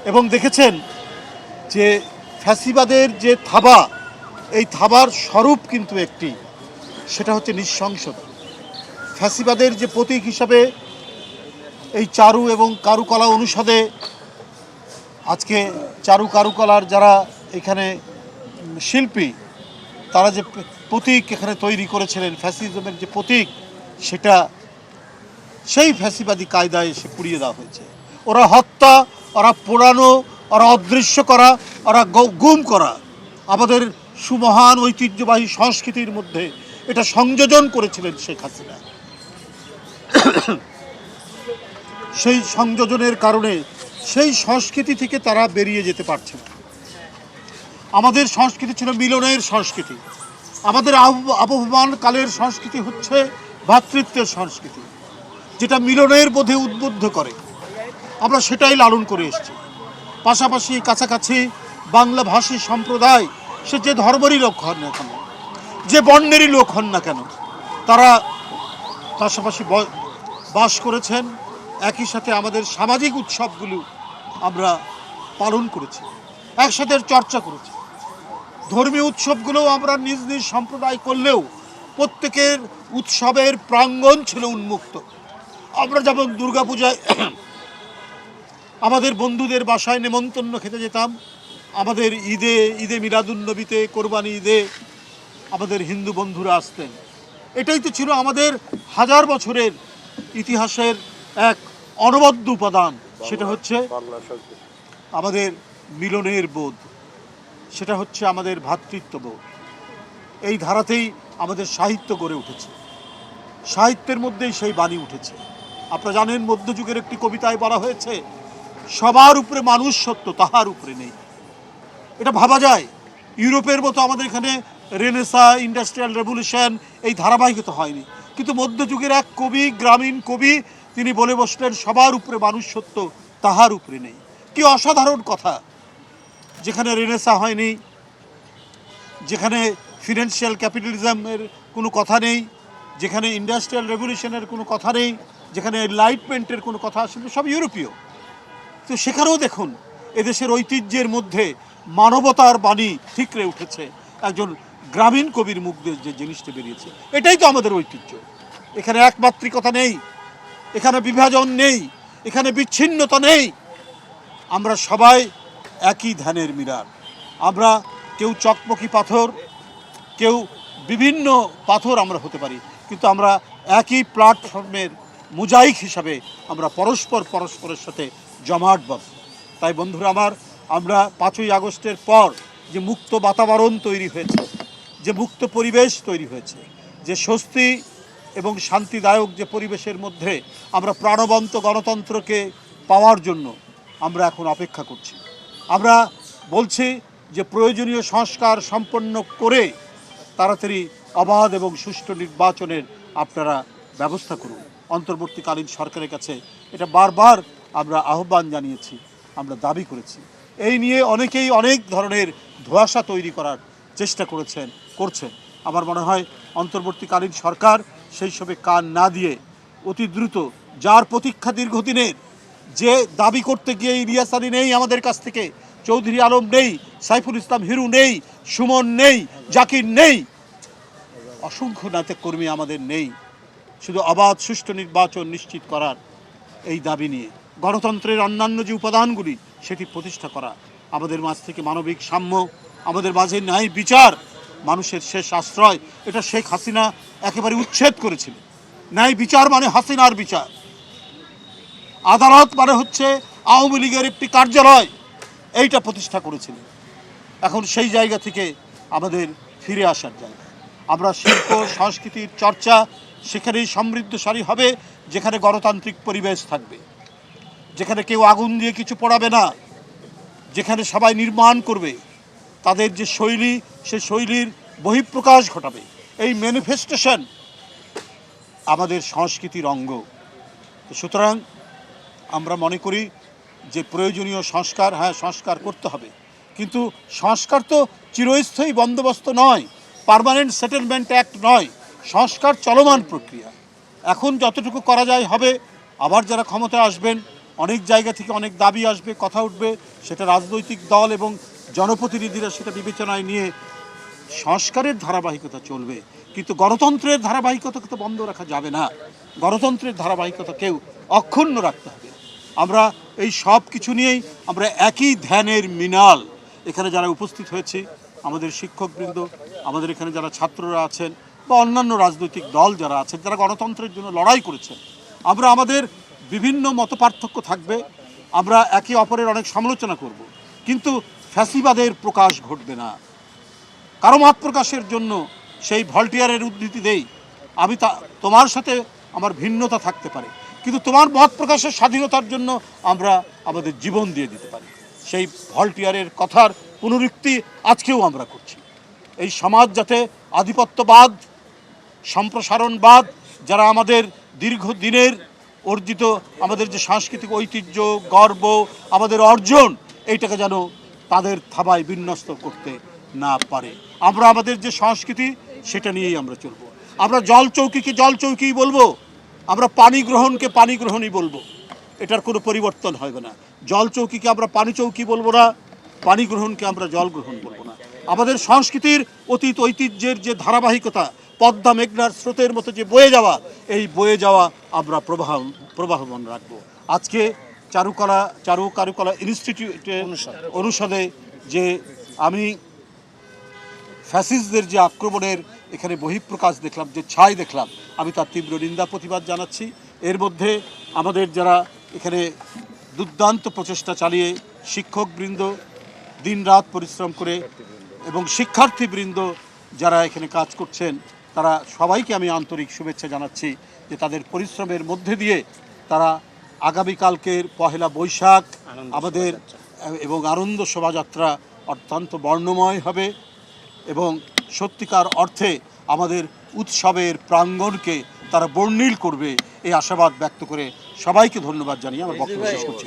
এবং দেখেছেন যে ফ্যাসিবাদের যে থাবা, এই থাবার স্বরূপ কিন্তু একটি, সেটা হচ্ছে নৃশংসতা। ফ্যাসিবাদের যে প্রতীক হিসাবে এই চারু এবং কারুকলা অনুষদে আজকে চারু কারুকলার যারা এখানে শিল্পী, তারা যে প্রতীক এখানে তৈরি করেছিলেন, ফ্যাসিজমের যে প্রতীক, সেটা সেই ফ্যাসিবাদী কায়দায় এসে পুড়িয়ে দেওয়া হয়েছে। ওরা হত্যা, ওরা পোড়ানো, ওরা অদৃশ্য করা, ওরা গুম করা আমাদের সুমহান ঐতিহ্যবাহী সংস্কৃতির মধ্যে এটা সংযোজন করেছিলেন শেখ হাসিনা। সেই সংযোজনের কারণে সেই সংস্কৃতি থেকে তারা বেরিয়ে যেতে পারছে না। আমাদের সংস্কৃতি ছিল মিলনের সংস্কৃতি, আমাদের আবহমান কালের সংস্কৃতি হচ্ছে ভ্রাতৃত্বের সংস্কৃতি, যেটা মিলনের বোধে উদ্বুদ্ধ করে। আমরা সেটাই লালন করে এসেছি। পাশাপাশি কাছাকাছি বাংলা ভাষী সম্প্রদায়, সে যে ধর্মেরই লোক হন না কেন, যে বর্ণেরই লোক হন না কেন, তারা পাশাপাশি বাস করেছেন। একই সাথে আমাদের সামাজিক উৎসবগুলো আমরা পালন করেছি, একসাথে চর্চা করেছি। ধর্মীয় উৎসবগুলোও আমরা নিজ নিজ সম্প্রদায় করলেও প্রত্যেকের উৎসবের প্রাঙ্গণ ছিল উন্মুক্ত। আমরা যেমন দুর্গাপূজায় আমাদের বন্ধুদের বাসায় নেমন্তন্ন খেতে যেতাম, আমাদের ঈদে মিলাদুন্নবীতে, কোরবানি ঈদে আমাদের হিন্দু বন্ধুরা আসতেন। এটাই তো ছিল আমাদের হাজার বছরের ইতিহাসের এক অনবদ্য উপাদান। সেটা হচ্ছে আমাদের মিলনের বোধ, সেটা হচ্ছে আমাদের ভ্রাতৃত্ববোধ। এই ধারাতেই আমাদের সাহিত্য গড়ে উঠেছে, সাহিত্যের মধ্যেই সেই বাণী উঠেছে। আপনারা জানেন, মধ্যযুগের একটি কবিতায় বলা হয়েছে, সবার উপরে মানুষ সত্য, তাহার উপরে নেই। এটা ভাবা যায়। ইউরোপের মতো আমাদের এখানে রেনেসা, ইন্ডাস্ট্রিয়াল রেভলিউশন এই ধারাবাহিকতা হয়নি, কিন্তু মধ্যযুগের এক কবি, গ্রামীণ কবি, তিনি বলে বসলেন, সবার উপরে মানুষ সত্য, তাহার উপরে নেই। কি অসাধারণ কথা! যেখানে রেনেসা হয়নি, যেখানে ফিনান্সিয়াল ক্যাপিটালিজমের কোনো কথা নেই, যেখানে ইন্ডাস্ট্রিয়াল রেভলিউশনের কোনো কথা নেই, যেখানে এনলাইটমেন্টের কোনো কথা আসলে সব ইউরোপীয়। তো সেখানেও দেখুন এদেশের ঐতিহ্যের মধ্যে মানবতার বাণী ঠিকরে উঠেছে একজন গ্রামীণ কবির মুখ দিয়ে যে জিনিসটা বেরিয়েছে। এটাই তো আমাদের ঐতিহ্য। এখানে একমাত্রিকতা নেই, এখানে বিভাজন নেই, এখানে বিচ্ছিন্নতা নেই। আমরা সবাই একই ধানের মিরার। আমরা কেউ চকমকি পাথর, কেউ বিভিন্ন পাথর আমরা হতে পারি, কিন্তু আমরা একই প্ল্যাটফর্মের মোজাইক হিসাবে আমরা পরস্পরের সাথে জমাটবদ্ধ। তাই বন্ধুরা আমার, আমরা 5ই আগস্টের পর যে মুক্ত বাতাবরণ তৈরি হয়েছে, যে মুক্ত পরিবেশ তৈরি হয়েছে, যে স্বস্তি এবং শান্তিদায়ক যে পরিবেশের মধ্যে আমরা প্রাণবন্ত গণতন্ত্রকে পাওয়ার জন্য আমরা এখন অপেক্ষা করছি। আমরা বলছি যে প্রয়োজনীয় সংস্কার সম্পন্ন করে তাড়াতাড়ি অবাধ এবং সুষ্ঠু নির্বাচনের আপনারা ব্যবস্থা করুন। অন্তর্বর্তীকালীন সরকারের কাছে এটা বারবার আমরা আহ্বান জানিয়েছি, আমরা দাবি করেছি। এই নিয়ে অনেকেই অনেক ধরনের ধোঁয়াশা তৈরি করার চেষ্টা করছেন। আমার মনে হয় অন্তর্বর্তীকালীন সরকার সেই সবে কান না দিয়ে অতি দ্রুত, যার প্রতীক্ষা দীর্ঘদিনের, যে দাবি করতে গিয়ে ইলিয়াস আলী নেই আমাদের কাছ থেকে, চৌধুরী আলম নেই, সাইফুল ইসলাম হিরু নেই, সুমন নেই, জাকির নেই, অসংখ্য নাটক কর্মী আমাদের নেই, শুধু অবাধ সুষ্ঠু নির্বাচন নিশ্চিত করার এই দাবি নিয়ে গণতন্ত্রের অন্যান্য যে উপাদানগুলি সেটি প্রতিষ্ঠা করা, আমাদের মাঝ থেকে মানবিক সাম্য, আমাদের মাঝে ন্যায় বিচার, মানুষের শেষ আশ্রয়, এটা শেখ হাসিনা একেবারে উচ্ছেদ করেছিল। ন্যায় বিচার মানে হাসিনার বিচার, আদালত মানে হচ্ছে আওয়ামী লীগের একটি কার্যালয়, এইটা প্রতিষ্ঠা করেছিল। এখন সেই জায়গা থেকে আমাদের ফিরে আসার জায়গা। আমরা শিল্প সংস্কৃতির চর্চা সেখানেই সমৃদ্ধশালী হবে যেখানে গণতান্ত্রিক পরিবেশ থাকবে, যেখানে কেউ আগুন দিয়ে কিছু পোড়াবে না, যেখানে সবাই নির্মাণ করবে তাদের যে শৈলী, সে শৈলীর বহিঃপ্রকাশ ঘটাবে। এই ম্যানিফেস্টেশন আমাদের সংস্কৃতির অঙ্গ। সুতরাং আমরা মনে করি যে প্রয়োজনীয় সংস্কার, হ্যাঁ সংস্কার করতে হবে, কিন্তু সংস্কার তো চিরস্থায়ী বন্দোবস্ত নয়, পার্মানেন্ট সেটেলমেন্ট অ্যাক্ট নয়, সংস্কার চলমান প্রক্রিয়া। এখন যতটুকু করা যায় হবে, আবার যারা ক্ষমতায় আসবেন অনেক জায়গা থেকে অনেক দাবি আসবে, কথা উঠবে, সেটা রাজনৈতিক দল এবং জনপ্রতিনিধিরা সেটা বিবেচনায় নিয়ে সংস্কারের ধারাবাহিকতা চলবে, কিন্তু গণতন্ত্রের ধারাবাহিকতাকে তো বন্ধ রাখা যাবে না। গণতন্ত্রের ধারাবাহিকতাকেও অক্ষুণ্ণ রাখতে হবে। আমরা এই সব কিছু নিয়েই আমরা একই ধ্যানের মিনাল এখানে যারা উপস্থিত হয়েছি, আমাদের শিক্ষকবৃন্দ, আমাদের এখানে যারা ছাত্ররা আছেন বা অন্যান্য রাজনৈতিক দল যারা আছেন, যারা গণতন্ত্রের জন্য লড়াই করেছেন, আমরা আমাদের বিভিন্ন মতপার্থক্য থাকবে, আমরা একে অপরের অনেক সমালোচনা করব, কিন্তু ফ্যাসিবাদের প্রকাশ ঘটবে না। কারো মত প্রকাশের জন্য সেই ভল্টিয়ারের উদ্ধৃতি দেই, আমি তোমার সাথে আমার ভিন্নতা থাকতে পারে, কিন্তু তোমার মত প্রকাশের স্বাধীনতার জন্য আমরা আমাদের জীবন দিয়ে দিতে পারি। সেই ভল্টিয়ারের কথার পুনরুক্তি আজকেও আমরা করছি। এই সমাজ যাতে আধিপত্যবাদ, সম্প্রসারণবাদ, যারা আমাদের দীর্ঘদিনের অর্জিত আমাদের যে সাংস্কৃতিক ঐতিহ্য, গর্ব, আমাদের অর্জন, এইটাকে যেন তাদের থাবায় বিন্যস্ত করতে না পারে। আমরা আমাদের যে সংস্কৃতি সেটা নিয়েই আমরা চলব। আমরা জল চৌকিকে জল চৌকিই বলবো, আমরা পানি গ্রহণকে পানি গ্রহণই বলবো, এটার কোনো পরিবর্তন হবে না। জল চৌকিকে আমরা পানি চৌকি বলবো না, পানি গ্রহণকে আমরা জল গ্রহণ বলবো না। আমাদের সংস্কৃতির অতীত ঐতিহ্যের যে ধারাবাহিকতা, পদ্মা মেঘনার স্রোতের মতো যে বয়ে যাওয়া, এই বয়ে যাওয়া আমরা প্রবাহমান রাখবো। আজকে কারুকলা ইনস্টিটিউটের অনুষদে যে আমি ফ্যাসিস্টদের যে আক্রমণের এখানে বহিঃপ্রকাশ দেখলাম, যে ছাই দেখলাম, আমি তার তীব্র নিন্দা প্রতিবাদ জানাচ্ছি। এর মধ্যে আমাদের যারা এখানে দুর্দান্ত প্রচেষ্টা চালিয়ে শিক্ষকবৃন্দ দিনরাত পরিশ্রম করে এবং শিক্ষার্থীবৃন্দ যারা এখানে কাজ করছেন, তারা সবাইকে আমি আন্তরিক শুভেচ্ছা জানাচ্ছি যে তাদের পরিশ্রমের মধ্যে দিয়ে তারা আগামীকালকের পহেলা বৈশাখ আমাদের এবং আনন্দ শোভাযাত্রা অত্যন্ত বর্ণময় হবে এবং সত্যিকার অর্থে আমাদের উৎসবের প্রাঙ্গণকে তারা বর্ণিল করবে, এই আশাবাদ ব্যক্ত করে সবাইকে ধন্যবাদ জানিয়ে আমার বক্তব্য শেষ করছি।